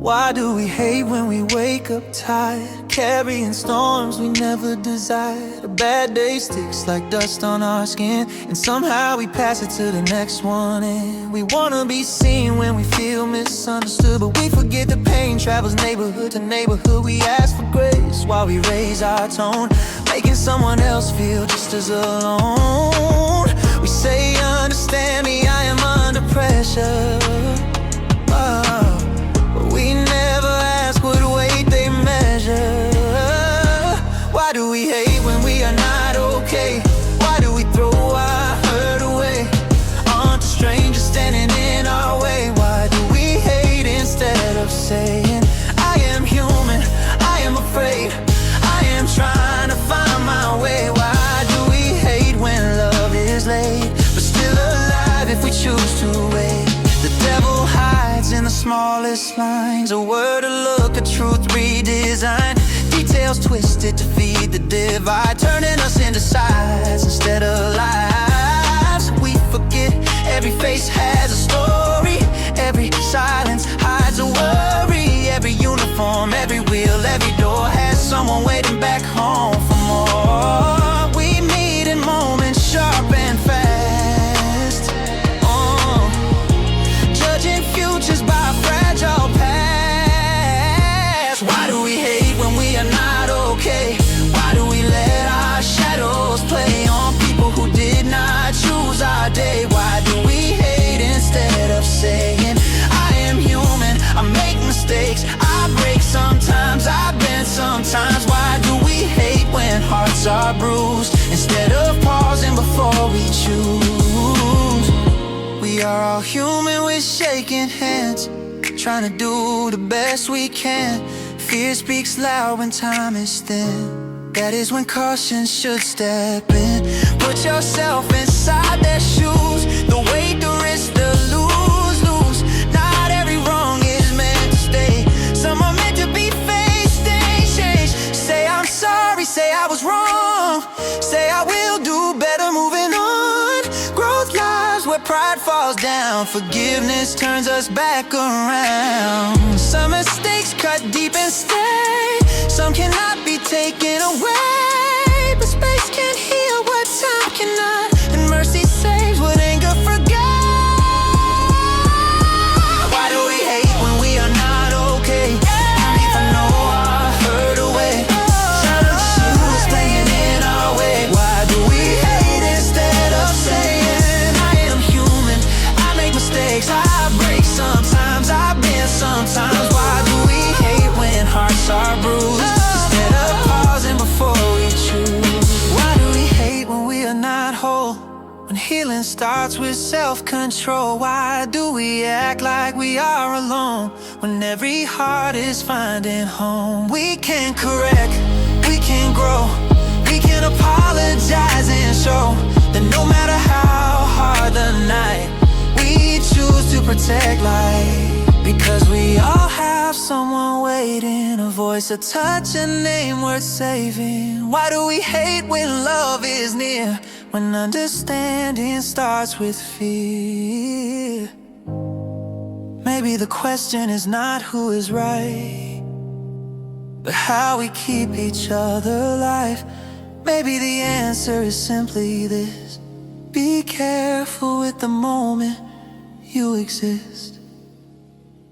Why do we hate when we wake up tired, carrying storms we never desired? A bad day sticks like dust on our skin, and somehow we pass it to the next one. And we wanna be seen when we feel misunderstood, but we forget the pain travels neighborhood to neighborhood. We ask for grace while we raise our tone, making someone else feel just as alone. We say, understand me, I am under pressure. We never ask what weight they measure. Why do we hate when we are not okay? Why do we throw our hurt away onto strangers standing in our way? Why do we hate instead of saying, I am human, I am afraid, I am trying to find my way? Why do we hate when love is late, but still alive if we choose to wait? The devil hides in the smallest lines, a word, a look, a truth redesigned, details twisted to feed the divide, turning us into sides instead of lives. We forget every face has a story, every silence hides a worry, every uniform, every wheel, every door has someone waiting back home for more. We meet in moments sharp and fast, judging futures by a fragile past. Why do we hate when we are not okay? Why do we let our shadows play on people who did not choose our day? Why do we hate instead of saying, I am human, I make mistakes, I break sometimes, I bend sometimes? Why do we hate when hearts are bruised instead of pausing before we choose? We are all human with shaking hands, trying to do the best we can. Fear speaks loud when time is thin. That is when caution should step in. Put yourself inside their shoes, the weight, the risk, the lose. Not every wrong is meant to stay. Some are meant to be faced and changed. Say I'm sorry, say I was wrong, say I will do better moving on. Growth lies where pride falls down, forgiveness turns us back around. Some mistakes cut deep and stay, some cannot be taken away, but space can heal what time cannot, and mercy saves what anger forgot. Why do we hate when we are not okay? Can't even know our hurt away, silent shoes playing in our way. Why do we hate instead of saying, I am human, I make mistakes, I break sometimes, I bend sometimes? Why do we hate when hearts are bruised instead of pausing before we choose? Why do we hate when we are not whole, when healing starts with self-control? Why do we act like we are alone, when every heart is finding home? We can correct, we can grow, we can apologize and show that no matter how hard the night, we choose to protect light. Because we all have someone waiting, a voice, a touch, a name worth saving. Why do we hate when love is near, when understanding starts with fear? Maybe the question is not who is right, but how we keep each other alive. Maybe the answer is simply this: be careful with the moment you exist.